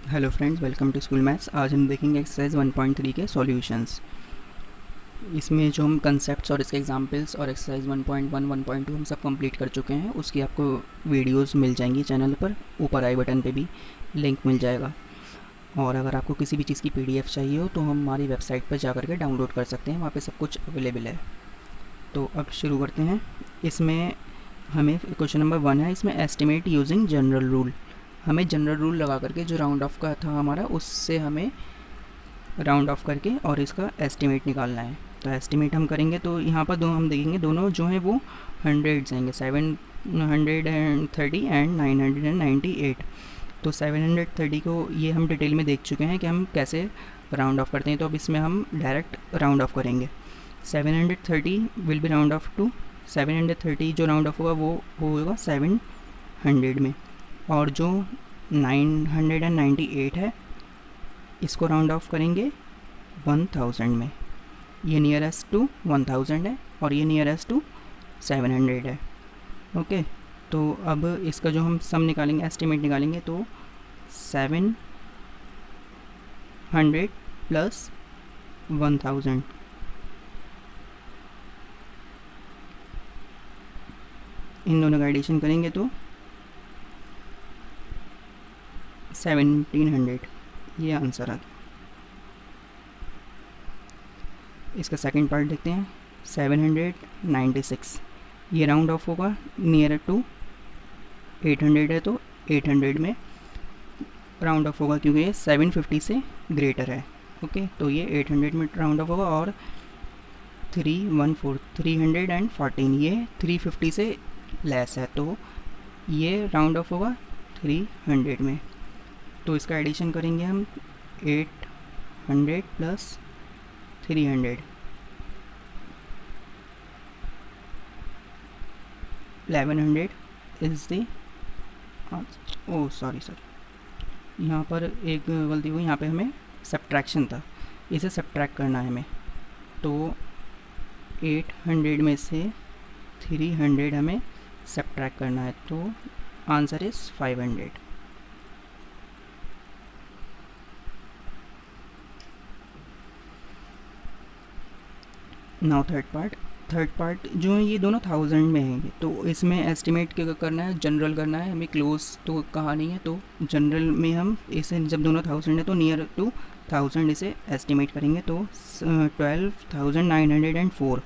Hello friends, welcome to school maths. आज हम देखेंगे एक्सरसाइज 1.3 के सॉल्यूशंस। इसमें जो हम कंसेप्ट्स और इसके एग्जांपल्स और एक्सरसाइज 1.1, 1.2 हम सब कंप्लीट कर चुके हैं। उसकी आपको वीडियोस मिल जाएंगी चैनल पर, ऊपर आई बटन पे भी लिंक मिल जाएगा। और अगर आपको किसी भी चीज़ की पीडीएफ चाहिए हो तो हम हमारी वेबसाइट पर जा कर के डाउनलोड कर सकते हैं, वहाँ पे सब कुछ अवेलेबल है। तो अब शुरू करते हैं। इसमें हमें क्वेश्चन नंबर 1 है, इसमें एस्टिमेट यूजिंग जनरल रूल। हमें जनरल रूल लगा करके जो राउंड ऑफ का था हमारा, उससे हमें राउंड ऑफ करके और इसका एस्टिमेट निकालना है। तो एस्टिमेट हम करेंगे तो यहाँ पर दो हम देखेंगे, दोनों जो हैं वो हंड्रेड्स आएंगे, 730 एंड 998। तो 730 को ये हम डिटेल में देख चुके हैं कि हम कैसे राउंड ऑफ करते हैं। तो अब इसमें हम डायरेक्ट राउंड ऑफ करेंगे। 730 will be round off to 730, जो राउंड ऑफ होगा वो होगा 700 में। और जो 998 है, इसको राउंड ऑफ करेंगे 1000 में। ये नियरेस्ट टू 1000 है और ये नियरेस्ट टू 700 है। ओके, तो अब इसका जो हम सम निकालेंगे, एस्टिमेट निकालेंगे, तो 700 प्लस 1000, इन दोनों का एडिशन करेंगे तो 1700, ये आंसर आ गया। इसका सेकंड पार्ट देखते हैं। 796, ये राउंड ऑफ होगा नियर टू 800 है, तो 800 में राउंड ऑफ होगा क्योंकि ये 750 से ग्रेटर है। ओके, तो ये 800 में राउंड ऑफ होगा। और 314 ये 350 से लेस है, तो ये राउंड ऑफ होगा 300 में। तो इसका एडिशन करेंगे हम, 800 plus 300, 1100 is the answer. Oh sorry, यहाँ पर एक गलती हुई, यहाँ पे हमें सब्ट्रैक्शन था, इसे सब्ट्रैक्ट करना है हमें। तो 800 में से 300 हमें सब्ट्रैक्ट करना है, तो answer is 500। Now third part जो है, ये दोनों 1000 में हैं। तो इसमें एस्टिमेट क्या करना है, जनरल करना है हमें, क्लोज तो कहा नहीं है। तो जनरल में हम इसे, जब दोनों 1000 है तो नियर टू 1000 इसे एस्टिमेट करेंगे। तो 12,904,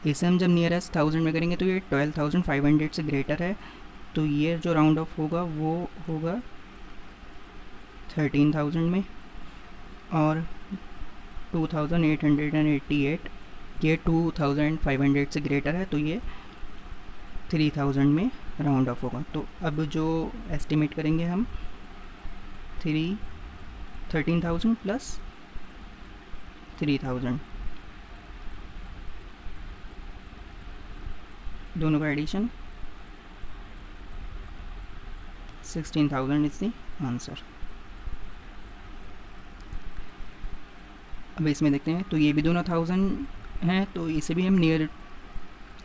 इसे हम जब नियरेस्ट 1000 में करेंगे तो ये 12,500 से ग्रेटर है, तो ये जो राउंड ऑफ होगा वो होगा 13,000 में। और 2888, ये 2500 से ग्रेटर है, तो ये 3000 में राउंड ऑफ होगा। तो अब जो एस्टिमेट करेंगे हम, 13,000 प्लस 3000, दोनों का एडिशन 16,000 इज द आंसर। अब इसमें देखते हैं, तो ये भी दोनों 1000 हैं, तो इसे भी हम नियर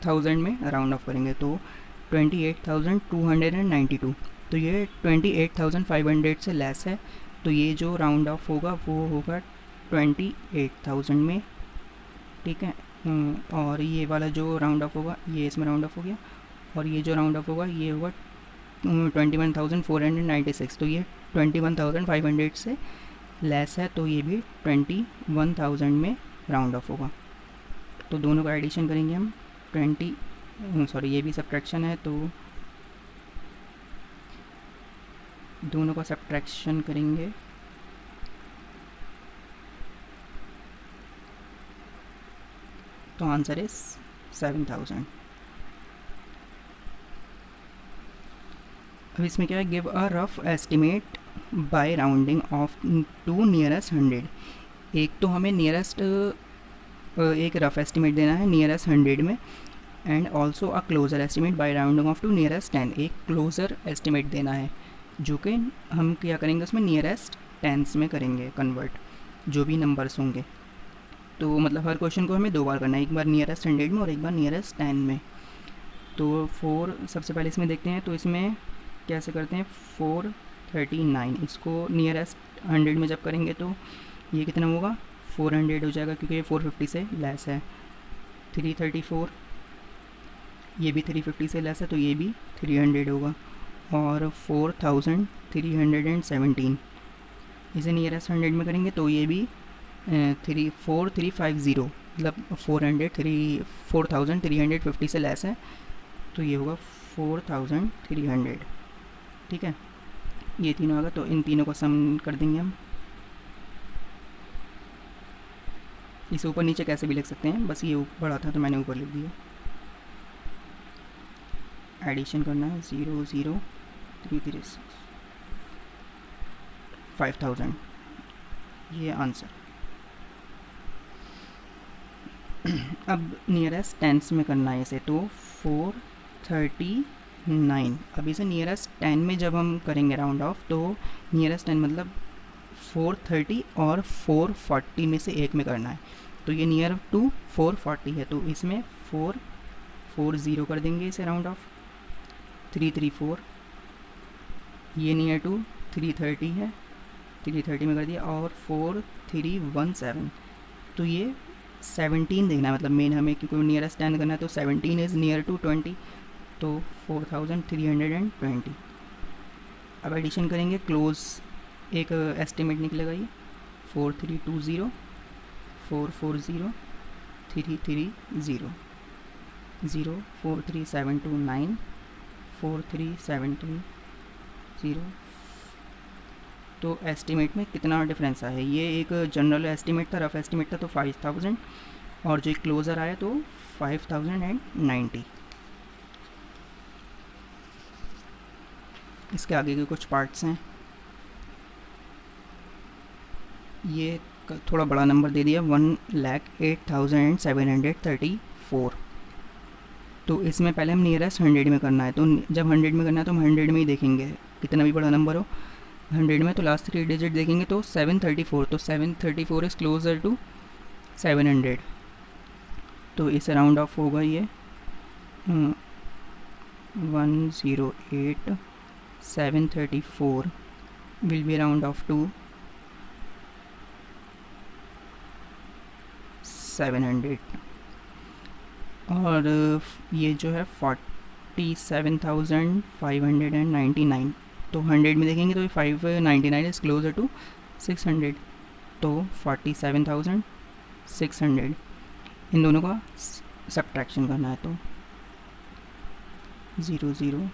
1000 में राउंड ऑफ करेंगे। तो 28,292, तो ये 28,500 से लेस है, तो ये जो राउंड ऑफ होगा वो होगा 28,000 में। ठीक है, और ये वाला जो राउंड ऑफ होगा ये इसमें राउंड ऑफ हो गया, और ये जो राउंड ऑफ होगा ये होगा 21,496, तो ये 21,500 से लेस है, तो ये भी 21,000 में राउंड ऑफ होगा। तो दोनों का एडिशन करेंगे हम, ये भी सब्ट्रैक्शन है, तो दोनों का सब्ट्रैक्शन करेंगे, तो आंसर इज 7,000। अब इसमें क्या है, give a rough estimate by rounding off to nearest 100। एक तो हमें नियरेस्ट एक रफ एस्टिमेट देना है नियरेस्ट 100 में, and also a closer estimate by rounding off to nearest 10। एक क्लोजर एस्टिमेट देना है जो कि हम क्या करेंगे, उसमें नियरेस्ट टेंस में करेंगे कन्वर्ट, जो भी नंबर्स होंगे। तो मतलब हर क्वेश्चन को हमें दो बार करना है, एक बार नियरेस्ट 100 में और एक बार नियरेस्ट 10 में। तो 4 सबसे पहले इसमें देखते हैं, तो इसमें कैसे करते हैं, 4 39। इसको नियरेस्ट 100 में जब करेंगे तो ये कितना होगा, 400 हो जाएगा, क्योंकि ये 450 से लेस है। 334, ये भी 350 से लेस है, तो ये भी 300 होगा। और 4317, इसे नियरेस्ट 100 में करेंगे तो ये भी 4350, मतलब 4350 से लेस है, तो ये होगा 4300। ठीक है, ये तीनों आ गए, तो इन तीनों को सम कर देंगे हम। इसे ऊपर नीचे कैसे भी लिख सकते हैं, बस ये बड़ा था तो मैंने ऊपर लिख दिया। एडिशन करना है, 00336 5000, ये आंसर। अब नियरेस्ट टेंस में करना है इसे, तो 439। अब इसे नियरेस्ट 10 में जब हम करेंगे राउंड ऑफ, तो नियरेस्ट 10 मतलब 430 और 440 में से एक में करना है, तो ये नियर टू 440 है, तो इसमें 440 कर देंगे इसे राउंड ऑफ। 334, ये नियर टू 330 है, 330 में कर दिया। और 4317, तो ये 17 देखना है, मतलब मेन हमें क्योंकि नियरेस्ट 10 करना है, तो 17 इज़ नियर टू 20, तो 4320। अब एडिशन करेंगे, क्लोज एक एस्टिमेट निकलेगा ये, 4320 440 330 0 43729 43730। तो एस्टिमेट में कितना डिफरेंस आया है, ये एक जनरल एस्टिमेट था, रफ एस्टिमेट था, तो 5000, और जो एक क्लोज़र आया तो 5090। इसके आगे के कुछ पार्ट्स हैं, ये थोड़ा बड़ा नंबर दे दिया, 1,08,734। तो इसमें पहले हम नियरेस्ट 100 में करना है, तो जब 100 में करना है तो हम 100 में ही देखेंगे, कितना भी बड़ा नंबर हो 100 में, तो लास्ट 3 डिजिट देखेंगे, तो 734, तो 734 इज़ क्लोजर टू 700, तो इसे राउंड ऑफ होगा ये 108,734 will be round off to 700। और ये जो है 47,599, तो 100 में देखेंगे तो ये 599 इज़ क्लोजर टू 600, तो 47,600। इन दोनों का सब्ट्रैक्शन करना है, तो 0 0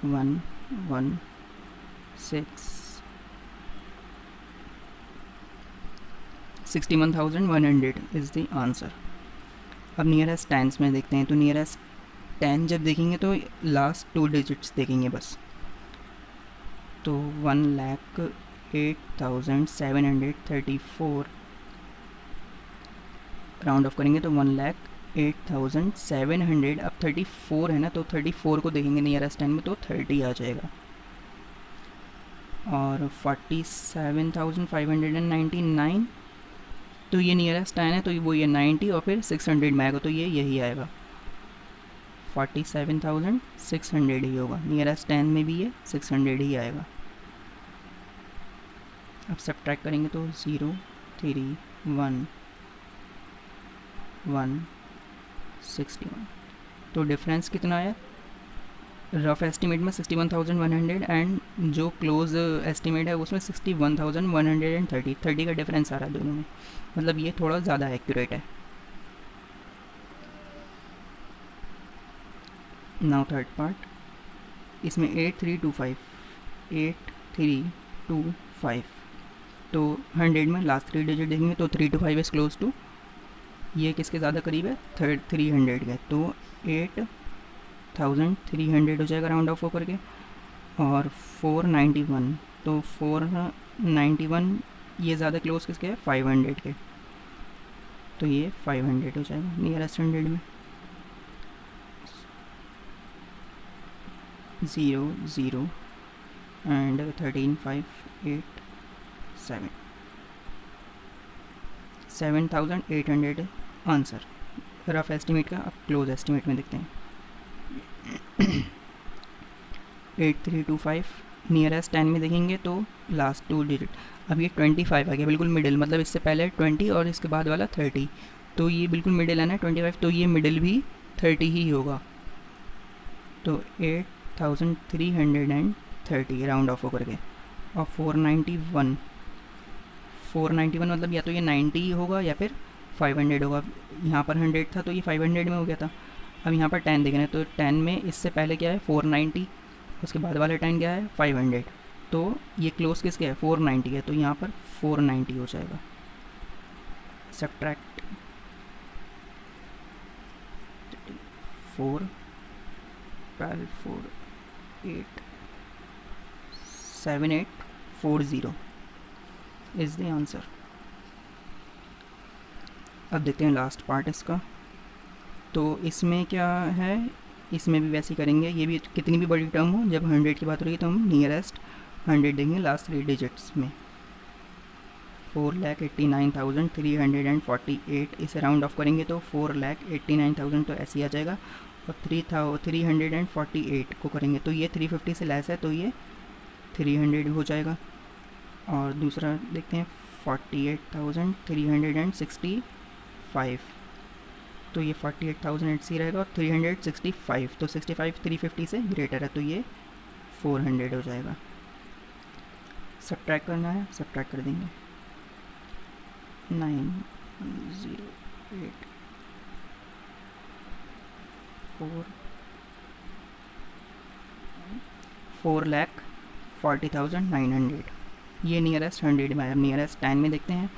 1 1 6 61,100 इज़ द आंसर। अब नियरेस्ट टेंस में देखते हैं, तो नियरेस्ट 10 जब देखेंगे तो लास्ट 2 डिजिट्स देखेंगे बस, तो 1,08,734 राउंड ऑफ करेंगे तो 1,08,700। अब 34 है ना, तो 34 को देखेंगे नियरेस्ट 10 में, तो 30 आ जाएगा। और 47,599, तो ये नियरेस्ट 10 है, तो वो ये 90 और फिर 600 में आएगा, तो ये यही आएगा, 47,600 ही होगा। नियरेस्ट 10 में भी ये 600 ही आएगा। अब सब्ट्रैक्ट करेंगे तो 0 3 1 1 61, तो डिफरेंस कितना आया, रफ एस्टिमेट में 61,100 एंड जो क्लोज एस्टिमेट है उसमें 61,130, 30 का डिफरेंस आ रहा है दोनों में, मतलब ये थोड़ा ज़्यादा एक्यूरेट है। नाउ थर्ड पार्ट, इसमें 8325, तो 100 में लास्ट 3 डिजिट देखेंगे तो 325 इज़ क्लोज टू, ये किसके ज़्यादा करीब है, 300 के, तो 8,300 हो जाएगा राउंड ऑफ होकर के। और 491, तो 491 ये ज़्यादा क्लोज किसके है, 500 के, तो ये 500 हो जाएगा नियरेस्ट 100 में। 0 0 एंड 13,587, 7,800 आंसर रफ एस्टिमेट का। अब क्लोज एस्टिमेट में देखते हैं। 8325 नियरेस्ट 10 में देखेंगे तो लास्ट 2 डिजिट। अब ये 25 आ गया बिल्कुल मिडिल, मतलब इससे पहले 20 और इसके बाद वाला 30, तो ये बिल्कुल मिडिल है ना 25, तो ये मिडिल भी 30 ही होगा। तो 8330 राउंड ऑफ होकर के। और 491 मतलब या तो ये 90 ही होगा या फिर 500 होगा। यहाँ पर 100 था तो ये 500 में हो गया था। अब यहाँ पर 10 देख रहे हैं, तो 10 में इससे पहले क्या है 490, उसके बाद वाला 10 क्या है 500, तो ये क्लोज किसके है 490 है, तो यहाँ पर 490 हो जाएगा। Subtract 4 12 4 8 7 8 4 0 is the answer. अब देखते हैं लास्ट पार्ट इसका। तो इसमें क्या है, इसमें भी वैसे ही करेंगे, ये भी कितनी भी बड़ी टर्म हो, जब 100 की बात हो रही है तो हम नियरेस्ट 100 देंगे लास्ट 3 डिजिट्स में। 4,89,348, इसे राउंड ऑफ करेंगे तो 4,89,000 तो ऐसे ही आ जाएगा। और 3,348 को करेंगे तो ये 350 से लेस है तो ये 300 हो जाएगा। और दूसरा देखते हैं 48,365, तो ये 48,000 रहेगा और 365, तो 65 350 से ग्रेटर है तो ये 400 हो जाएगा। सब्ट्रैक्ट करना है, सब्ट्रैक्ट कर देंगे। 908 4,40,900, ये नियरेस्ट 100 में आया। नियरेस्ट 10 में देखते हैं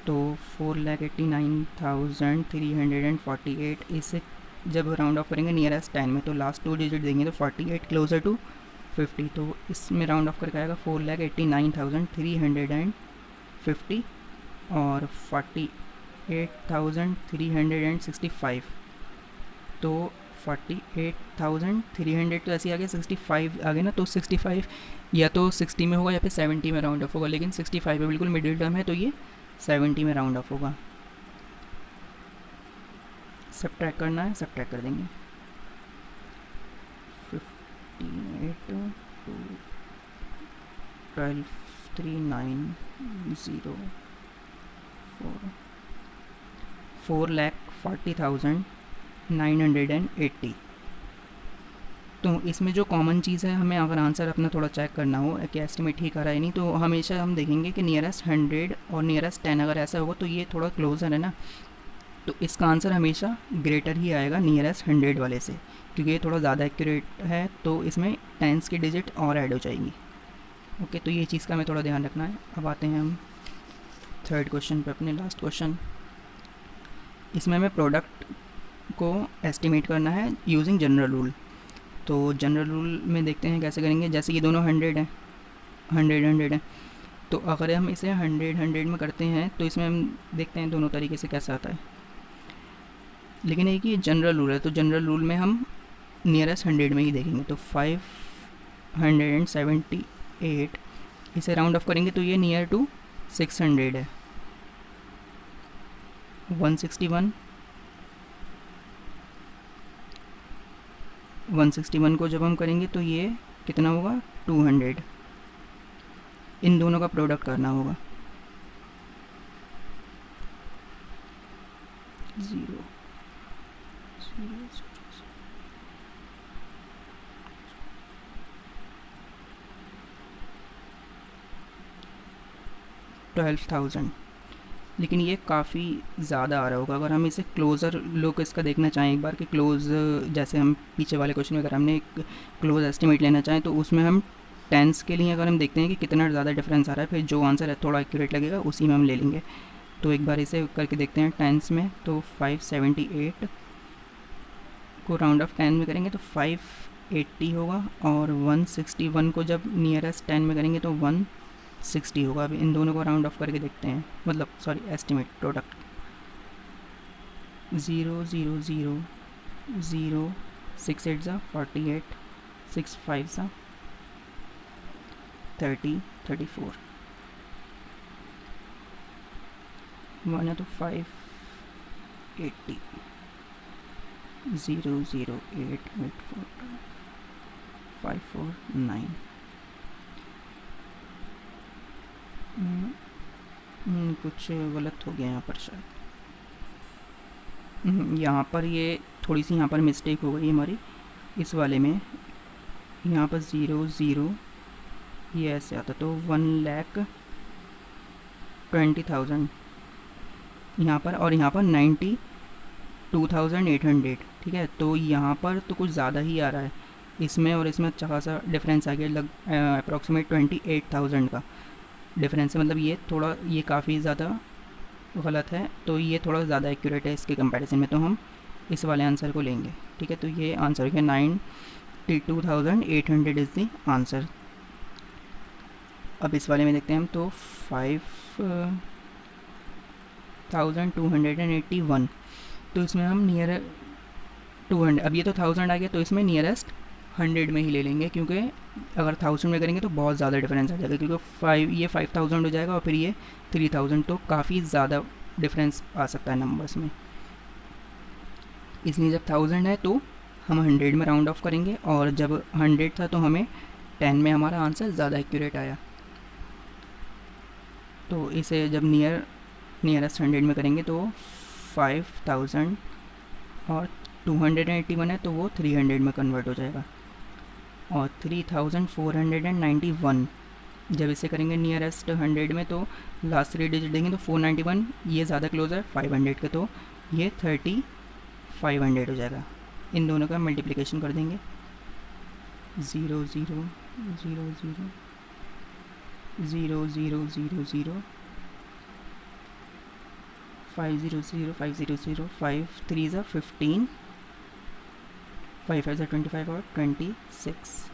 तो 4,89,348, इसे जब राउंड ऑफ करेंगे नियरेस्ट 10 में तो लास्ट 2 डिजिट देंगे तो 48 क्लोजर टू 50, तो इसमें राउंड ऑफ करके आएगा 4,89,350 और 48,365, तो 48,300 तो ऐसे ही आ गया, 65 आ गया ना, तो 65 या तो 60 में होगा या फिर 70 में राउंड ऑफ होगा, लेकिन 65 में बिल्कुल मिडिल टर्म है तो ये 70 में राउंड ऑफ होगा। सब्ट्रैक्ट करना है, सब्ट्रैक्ट कर देंगे। 58 12 390 4,40,980। तो इसमें जो कॉमन चीज़ है, हमें अगर आंसर अपना थोड़ा चेक करना हो कि एस्टिमेट ठीक आ रहा है नहीं, तो हमेशा हम देखेंगे कि नियरेस्ट 100 और नियरेस्ट 10 अगर ऐसा होगा तो ये थोड़ा क्लोजर है ना, तो इसका आंसर हमेशा ग्रेटर ही आएगा नियरेस्ट 100 वाले से, क्योंकि ये थोड़ा ज़्यादा एक्यूरेट है, तो इसमें टेंस की डिजिट और ऐड हो जाएंगी। ओके, तो ये चीज़ का हमें थोड़ा ध्यान रखना है। अब आते हैं हम थर्ड क्वेश्चन पे, अपने लास्ट क्वेश्चन। इसमें हमें प्रोडक्ट को एस्टिमेट करना है यूजिंग जनरल रूल। तो जनरल रूल में देखते हैं कैसे करेंगे। जैसे ये दोनों 100 है, 100 है, तो अगर हम इसे 100 में करते हैं तो इसमें हम देखते हैं दोनों तरीके से कैसा आता है। लेकिन एक ये जनरल रूल है, तो जनरल रूल में हम नियरेस्ट 100 में ही देखेंगे। तो 578, इसे राउंड ऑफ करेंगे तो ये नियर टू 600 है। 161 को जब हम करेंगे तो ये कितना होगा 200। इन दोनों का प्रोडक्ट करना होगा। 0 12,000, लेकिन ये काफ़ी ज़्यादा आ रहा होगा। अगर हम इसे क्लोज़र लुक इसका देखना चाहें एक बार कि क्लोज़, जैसे हम पीछे वाले क्वेश्चन में अगर हमने एक क्लोज एस्टिमेट लेना चाहें तो उसमें हम टेंस के लिए अगर हम देखते हैं कि कितना ज़्यादा डिफरेंस आ रहा है, फिर जो आंसर है थोड़ा एक्यूरेट लगेगा उसी में हम ले लेंगे। तो एक बार इसे करके देखते हैं टेंस में। तो 578 को राउंड ऑफ 10 में करेंगे तो 580 होगा, और 161 को जब नियरेस्ट 10 में करेंगे तो 160 होगा। अभी इन दोनों को राउंड ऑफ करके देखते हैं, मतलब सॉरी एस्टिमेट प्रोडक्ट। 0 0 0 0 6 8 ज़ा 48, 6 5 ज़ा 30 34, 1 है तो 580, 0 0 8 8 4 5 4 9, कुछ गलत हो गया यहाँ पर शायद। यहाँ पर ये थोड़ी सी यहाँ पर मिस्टेक हो गई हमारी इस वाले में। यहाँ पर 0 0 ये ऐसे आता तो 1,20,000 यहाँ पर, और यहाँ पर 92,800, ठीक है। तो यहाँ पर तो कुछ ज़्यादा ही आ रहा है इसमें, और इसमें अच्छा खासा डिफरेंस आ गया, अप्रॉक्सीमेट 28,000 का डिफरेंस है। मतलब ये थोड़ा, ये काफ़ी ज़्यादा गलत है, तो ये थोड़ा ज़्यादा एक्यूरेट है इसके कंपैरिजन में, तो हम इस वाले आंसर को लेंगे, ठीक है। तो ये आंसर है 92,800 इज़ द आंसर। अब इस वाले में देखते हैं हम, तो 5,281, तो इसमें हम नियर 200, अब ये तो 1000 आ गया, तो इसमें नियरेस्ट 100 में ही ले लेंगे, क्योंकि अगर 1000 में करेंगे तो बहुत ज़्यादा डिफरेंस आ जाएगा, क्योंकि 5,000 हो जाएगा और फिर ये 3,000, तो काफ़ी ज़्यादा डिफरेंस आ सकता है नंबर्स में। इसलिए जब 1000 है तो हम 100 में राउंड ऑफ करेंगे, और जब 100 था तो हमें 10 में हमारा आंसर ज़्यादा एक्यूरेट आया। तो इसे जब नियरेस्ट 100 में करेंगे तो 5,000 और 281 है तो वो 300 में कन्वर्ट हो जाएगा, और 3,491 जब इसे करेंगे नियरेस्ट 100 में तो लास्ट 3 डिजिट देंगे तो 491, ये ज़्यादा क्लोज है 500 के, तो ये 3,500 हो जाएगा। इन दोनों का मल्टीप्लिकेशन कर देंगे, 0 0 0 0 0 0 0 0 500 500 5 3 ज़ा 15, 5 5 ज़ा 25 और 26,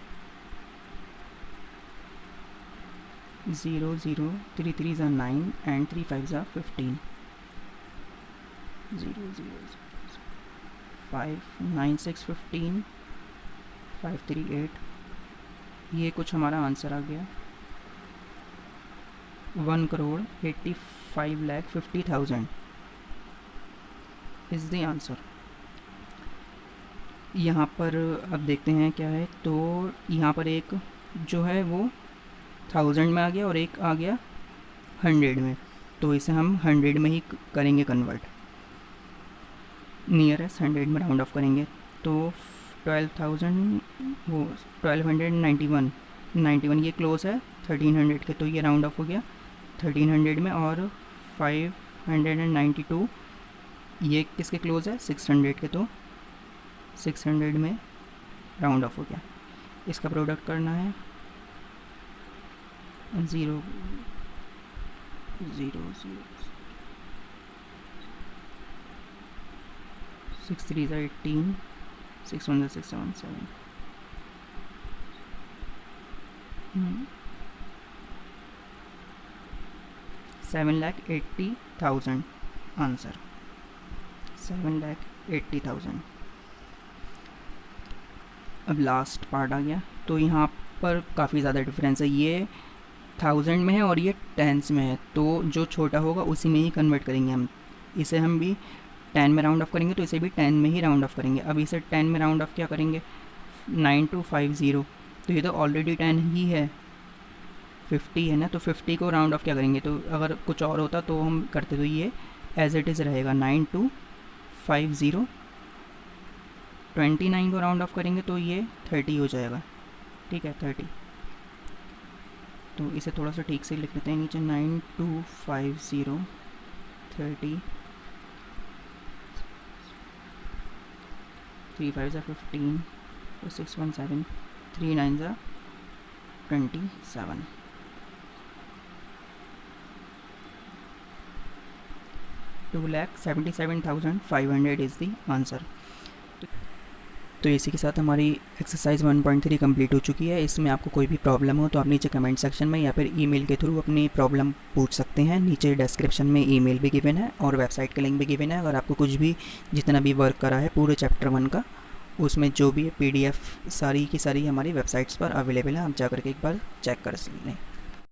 0 0 3 3 ज़ा 9 एंड 3 5 ज़ा 15, 0 0 5 9 6 15 5 3 8, ये कुछ हमारा आंसर आ गया 1,85,50,000 इज़ द आंसर। यहाँ पर अब देखते हैं क्या है, तो यहाँ पर एक जो है वो 1000 में आ गया और एक आ गया 100 में, तो इसे हम 100 में ही करेंगे कन्वर्ट, नियरेस्ट 100 में राउंड ऑफ करेंगे, तो 12,000 वो 1291 ये क्लोज है 1300 के, तो ये राउंड ऑफ हो गया 1300 में, और 592 ये किसके क्लोज है 600 के, तो 600 में राउंड ऑफ हो गया। इसका प्रोडक्ट करना है 0 0 0 6 3 ज़ा 18, 6 1 ज़ा 6 7 7, 7,80,000 आंसर, 7,80,000। अब लास्ट पार्ट आ गया, तो यहाँ पर काफ़ी ज़्यादा डिफरेंस है, ये 1000 में है और ये टेंस में है, तो जो छोटा होगा उसी में ही कन्वर्ट करेंगे हम। इसे हम भी 10 में राउंड ऑफ करेंगे तो इसे भी 10 में ही राउंड ऑफ करेंगे। अब इसे 10 में राउंड ऑफ क्या करेंगे, 9250, तो ये तो ऑलरेडी 10 ही है, 50 है ना, तो 50 को राउंड ऑफ क्या करेंगे, तो अगर कुछ और होता तो हम करते, तो ये एज इट इज़ रहेगा 9250, 29 को राउंड ऑफ करेंगे तो ये 30 हो जाएगा, ठीक है 30। तो इसे थोड़ा सा ठीक से लिख लेते हैं नीचे, 9250 30, 3 5 ज़ा 15, 6 1 7, 3 9 ज़ा 27, 2,77,500 इज़ दी आंसर। तो इसी के साथ हमारी एक्सरसाइज 1.3 कंप्लीट हो चुकी है। इसमें आपको कोई भी प्रॉब्लम हो तो आप नीचे कमेंट सेक्शन में या फिर ईमेल के थ्रू अपनी प्रॉब्लम पूछ सकते हैं। नीचे डिस्क्रिप्शन में ईमेल भी गिवन है और वेबसाइट का लिंक भी गिवन है। अगर आपको कुछ भी, जितना भी वर्क करा है पूरे चैप्टर 1 का, उसमें जो भी PDF सारी की सारी हमारी वेबसाइट्स पर अवेलेबल है, आप जा करके एक बार चेक कर लें।